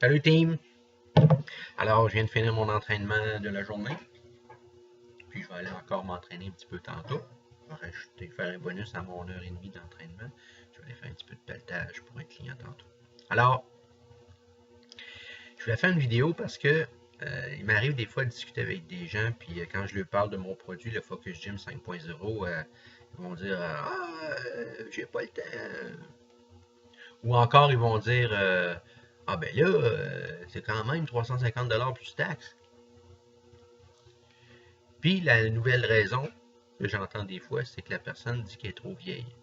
Salut team! Alors, je viens de finir mon entraînement de la journée. Puis je vais aller encore m'entraîner un petit peu tantôt. Je vais rajouter, faire un bonus à mon heure et demie d'entraînement. Je vais aller faire un petit peu de pelletage pour un client tantôt. Alors, je voulais faire une vidéo parce que il m'arrive des fois de discuter avec des gens, puis quand je leur parle de mon produit, le Focus Gym 5.0, ils vont dire j'ai pas le temps. Ou encore, ils vont dire ah ben là, c'est quand même 350$ plus taxes. Puis la nouvelle raison que j'entends des fois, c'est que la personne dit qu'elle est trop vieille.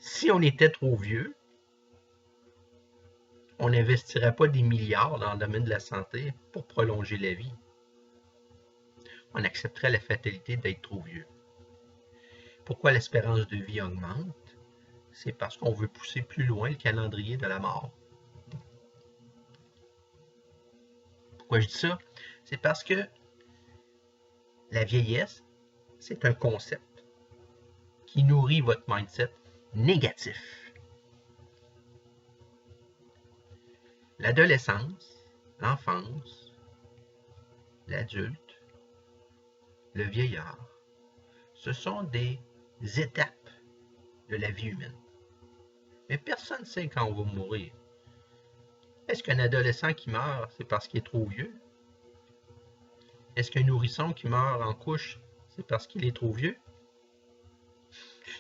Si on était trop vieux, on n'investirait pas des milliards dans le domaine de la santé pour prolonger la vie. On accepterait la fatalité d'être trop vieux. Pourquoi l'espérance de vie augmente? C'est parce qu'on veut pousser plus loin le calendrier de la mort. Pourquoi je dis ça? C'est parce que la vieillesse, c'est un concept qui nourrit votre mindset négatif. L'adolescence, l'enfance, l'adulte, le vieillard, ce sont des étapes de la vie humaine. Mais personne ne sait quand on va mourir. Est-ce qu'un adolescent qui meurt, c'est parce qu'il est trop vieux? Est-ce qu'un nourrisson qui meurt en couche, c'est parce qu'il est trop vieux?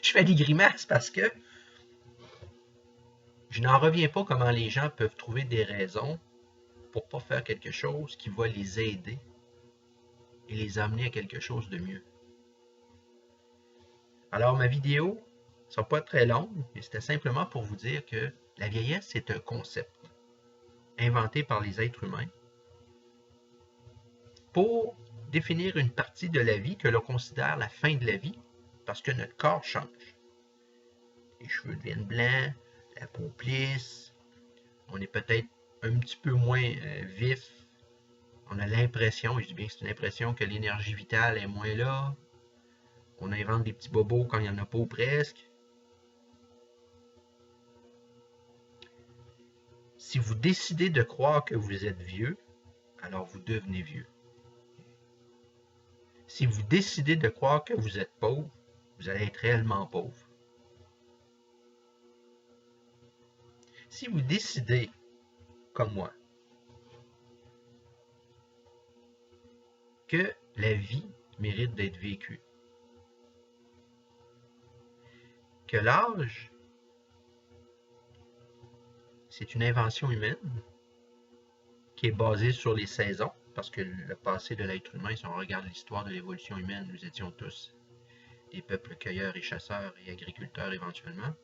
Je fais des grimaces parce que je n'en reviens pas comment les gens peuvent trouver des raisons pour ne pas faire quelque chose qui va les aider et les amener à quelque chose de mieux. Alors ma vidéo ne sera pas très longue, mais c'était simplement pour vous dire que la vieillesse, c'est un concept inventé par les êtres humains pour définir une partie de la vie que l'on considère la fin de la vie parce que notre corps change. Les cheveux deviennent blancs, la peau plisse, on est peut-être un petit peu moins vif, on a l'impression, et je dis bien que c'est une impression, que l'énergie vitale est moins là, on invente des petits bobos quand il n'y en a pas ou presque. Si vous décidez de croire que vous êtes vieux, alors vous devenez vieux. Si vous décidez de croire que vous êtes pauvre, vous allez être réellement pauvre. Si vous décidez, comme moi, que la vie mérite d'être vécue, que l'âge, c'est une invention humaine qui est basée sur les saisons, parce que le passé de l'être humain, si on regarde l'histoire de l'évolution humaine, nous étions tous des peuples cueilleurs et chasseurs et agriculteurs éventuellement.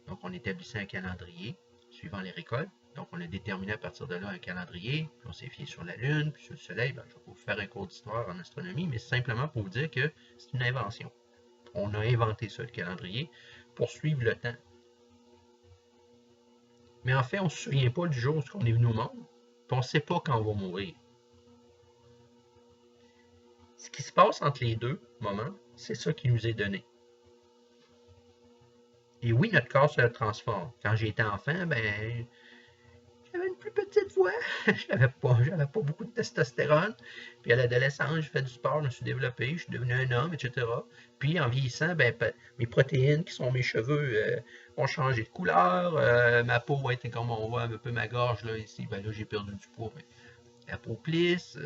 Donc on établissait un calendrier suivant les récoltes. Donc on a déterminé à partir de là un calendrier, puis on s'est fié sur la Lune, puis sur le Soleil. Ben, je vais vous faire un cours d'histoire en astronomie, mais c'est simplement pour vous dire que c'est une invention. On a inventé ça, le calendrier, pour suivre le temps. Mais en fait, on ne se souvient pas du jour où on est venu au monde, puis on ne sait pas quand on va mourir. Ce qui se passe entre les deux moments, c'est ça qui nous est donné. Et oui, notre corps se transforme. Quand j'étais enfant, ben, j'avais une plus petite voix. j'avais pas beaucoup de testostérone. Puis à l'adolescence, j'ai fait du sport, je me suis développé, je suis devenu un homme, etc. Puis en vieillissant, ben, mes protéines, qui sont mes cheveux, ont changé de couleur. Ma peau a été comme on voit un peu ma gorge là, ici. Ben là, j'ai perdu du poids. Mais la peau plisse.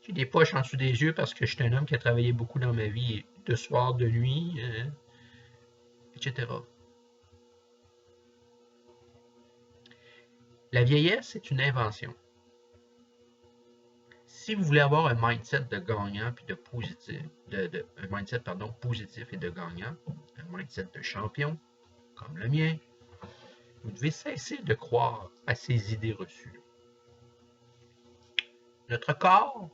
J'ai des poches en dessous des yeux parce que je suis un homme qui a travaillé beaucoup dans ma vie, de soir, de nuit, etc. La vieillesse, c'est une invention. Si vous voulez avoir un mindset de gagnant puis de positif, un mindset positif et de gagnant, un mindset de champion, comme le mien, vous devez cesser de croire à ces idées reçues. Notre corps,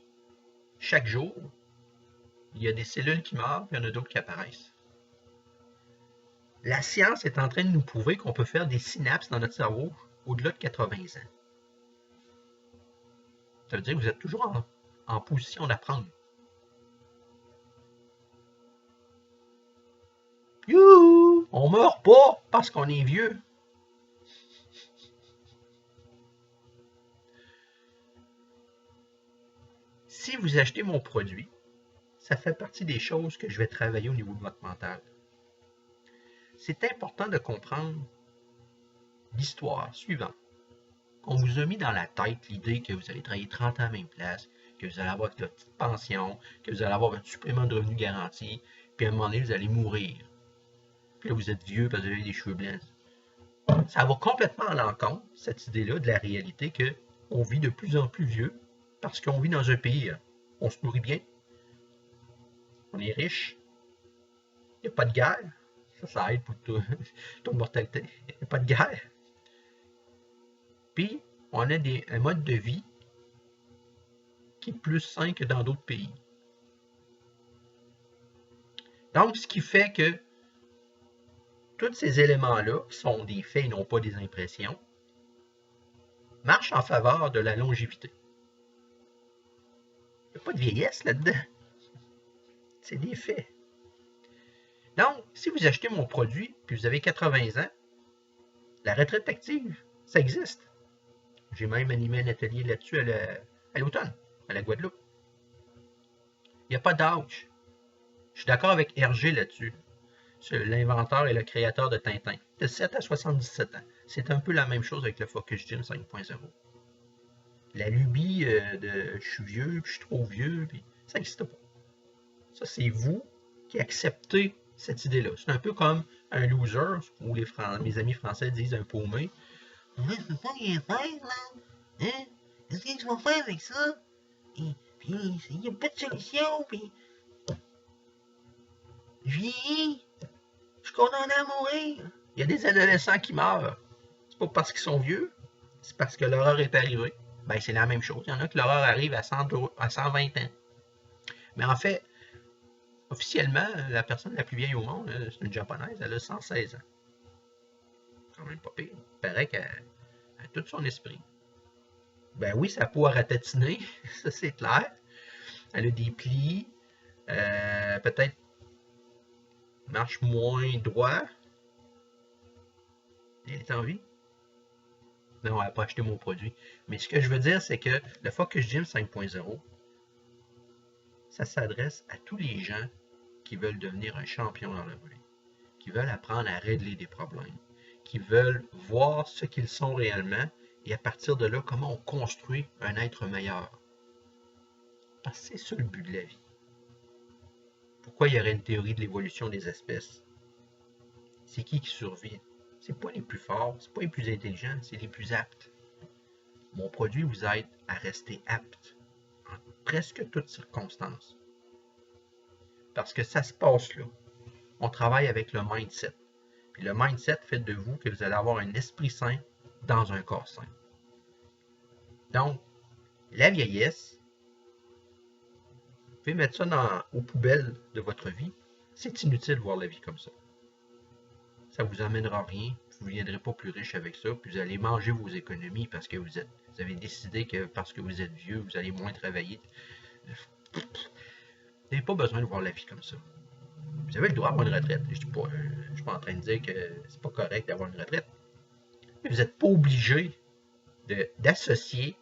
chaque jour, il y a des cellules qui meurent, puis il y en a d'autres qui apparaissent. La science est en train de nous prouver qu'on peut faire des synapses dans notre cerveau au-delà de 80 ans. Ça veut dire que vous êtes toujours en position d'apprendre. Youhou! On meurt pas parce qu'on est vieux. Si vous achetez mon produit, ça fait partie des choses que je vais travailler au niveau de votre mental. C'est important de comprendre l'histoire suivante. On vous a mis dans la tête l'idée que vous allez travailler 30 ans à la même place, que vous allez avoir votre petite pension, que vous allez avoir un supplément de revenu garanti, puis à un moment donné, vous allez mourir. Puis là, vous êtes vieux parce que vous avez des cheveux blancs. Ça va complètement à l'encontre, cette idée-là, de la réalité qu'on vit de plus en plus vieux parce qu'on vit dans un pays, on se nourrit bien, on est riche, il n'y a pas de guerre. Ça aide pour le taux de mortalité. Il n'y a pas de guerre. Puis, on a un mode de vie qui est plus sain que dans d'autres pays. Donc, ce qui fait que tous ces éléments-là, qui sont des faits et non pas des impressions, marchent en faveur de la longévité. Il n'y a pas de vieillesse là-dedans. C'est des faits. Donc, si vous achetez mon produit puis vous avez 80 ans, la retraite active, ça existe. J'ai même animé un atelier là-dessus à l'automne, à la Guadeloupe. Il n'y a pas d'âge. Je suis d'accord avec Hergé là-dessus. L'inventeur et le créateur de Tintin. De 7 à 77 ans. C'est un peu la même chose avec le Focus Gym 5.0. La lubie de je suis vieux, puis je suis trop vieux, puis ça n'existe pas. Ça, c'est vous qui acceptez cette idée-là. C'est un peu comme un loser, ou mes amis français disent un paumé. Ouais, c'est ça qu'il est fait, là. Hein? Qu'est-ce que je vais faire avec ça? Et puis, il n'y a pas de solution, puis. Je vieillis. Je suis condamné à mourir. Il y a des adolescents qui meurent. C'est pas parce qu'ils sont vieux, c'est parce que l'horreur est arrivée. Ben, c'est la même chose. Il y en a que l'horreur arrive à 120 ans. Mais en fait, officiellement, la personne la plus vieille au monde, c'est une japonaise, elle a 116 ans. Quand même pas pire. Il paraît qu'elle a tout son esprit. Ben oui, sa peau a ratatiné, ça c'est clair. Elle a des plis, peut-être marche moins droit. Elle est en vie. Non, elle n'a pas acheté mon produit. Mais ce que je veux dire, c'est que le Focus Gym 5.0, ça s'adresse à tous les gens qui veulent devenir un champion dans la vie, qui veulent apprendre à régler des problèmes, qui veulent voir ce qu'ils sont réellement et à partir de là, comment on construit un être meilleur. Parce que c'est ça le but de la vie. Pourquoi il y aurait une théorie de l'évolution des espèces? C'est qui survit? C'est pas les plus forts, c'est pas les plus intelligents, c'est les plus aptes. Mon produit vous aide à rester apte en presque toutes circonstances. Parce que ça se passe là. On travaille avec le mindset. Puis le mindset fait de vous que vous allez avoir un esprit sain dans un corps sain. Donc, la vieillesse, vous pouvez mettre ça aux poubelles de votre vie. C'est inutile de voir la vie comme ça. Ça ne vous amènera rien. Vous ne viendrez pas plus riche avec ça. Puis vous allez manger vos économies parce que vous avez décidé que parce que vous êtes vieux, vous allez moins travailler. Vous n'avez pas besoin de voir la vie comme ça. Vous avez le droit d'avoir une retraite. Je ne suis pas en train de dire que c'est pas correct d'avoir une retraite. Mais vous n'êtes pas obligé d'associer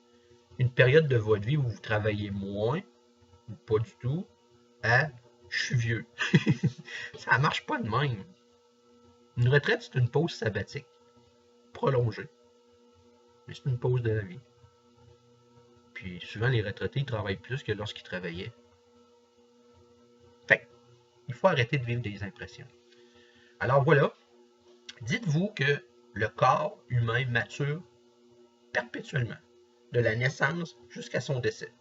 une période de votre vie où vous travaillez moins, ou pas du tout, à je suis vieux. Ça ne marche pas de même. Une retraite, c'est une pause sabbatique, prolongée. Mais c'est une pause de la vie. Puis souvent, les retraités, ils travaillent plus que lorsqu'ils travaillaient. Fait il faut arrêter de vivre des impressions. Alors voilà, dites-vous que le corps humain mature perpétuellement, de la naissance jusqu'à son décès.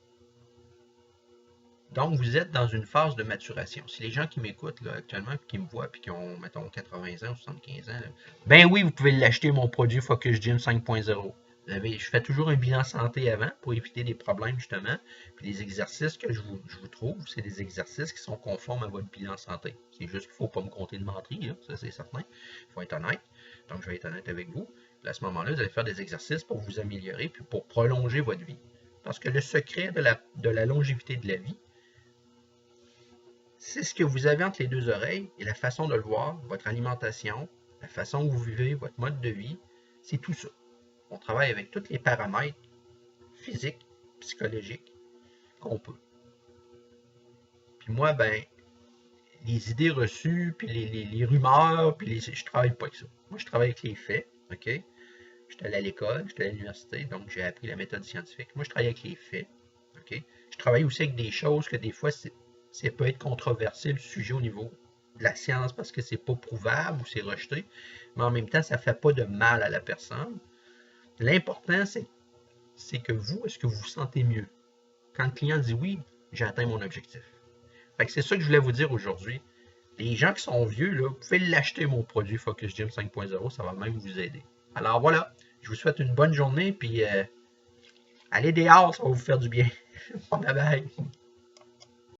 Donc, vous êtes dans une phase de maturation. Si les gens qui m'écoutent là, actuellement, qui me voient, puis qui ont, mettons, 80 ans ou 75 ans, là, ben oui, vous pouvez l'acheter, mon produit Focus Gym 5.0. Je fais toujours un bilan santé avant pour éviter des problèmes, justement. Puis les exercices que je vous trouve, c'est des exercices qui sont conformes à votre bilan santé. C'est juste qu'il ne faut pas me compter de menterie, là, ça c'est certain. Il faut être honnête. Donc, je vais être honnête avec vous. Puis à ce moment-là, vous allez faire des exercices pour vous améliorer, puis pour prolonger votre vie. Parce que le secret de la longévité de la vie, c'est ce que vous avez entre les deux oreilles et la façon de le voir, votre alimentation, la façon où vous vivez, votre mode de vie, c'est tout ça. On travaille avec tous les paramètres physiques, psychologiques qu'on peut. Puis moi, ben, les idées reçues, puis les rumeurs, puis je travaille pas avec ça. Moi, je travaille avec les faits, OK? J'étais allé à l'école, j'étais à l'université, donc j'ai appris la méthode scientifique. Moi, je travaille avec les faits, OK? Je travaille aussi avec des choses que des fois, ça peut être controversé, le sujet au niveau de la science, parce que c'est pas prouvable ou c'est rejeté, mais en même temps, ça fait pas de mal à la personne. L'important, c'est que vous, est-ce que vous vous sentez mieux? Quand le client dit oui, j'ai atteint mon objectif. Fait que c'est ça que je voulais vous dire aujourd'hui. Les gens qui sont vieux, là, vous pouvez l'acheter, mon produit Focus Gym 5.0, ça va même vous aider. Alors voilà, je vous souhaite une bonne journée, puis allez dehors, ça va vous faire du bien. Bye bye.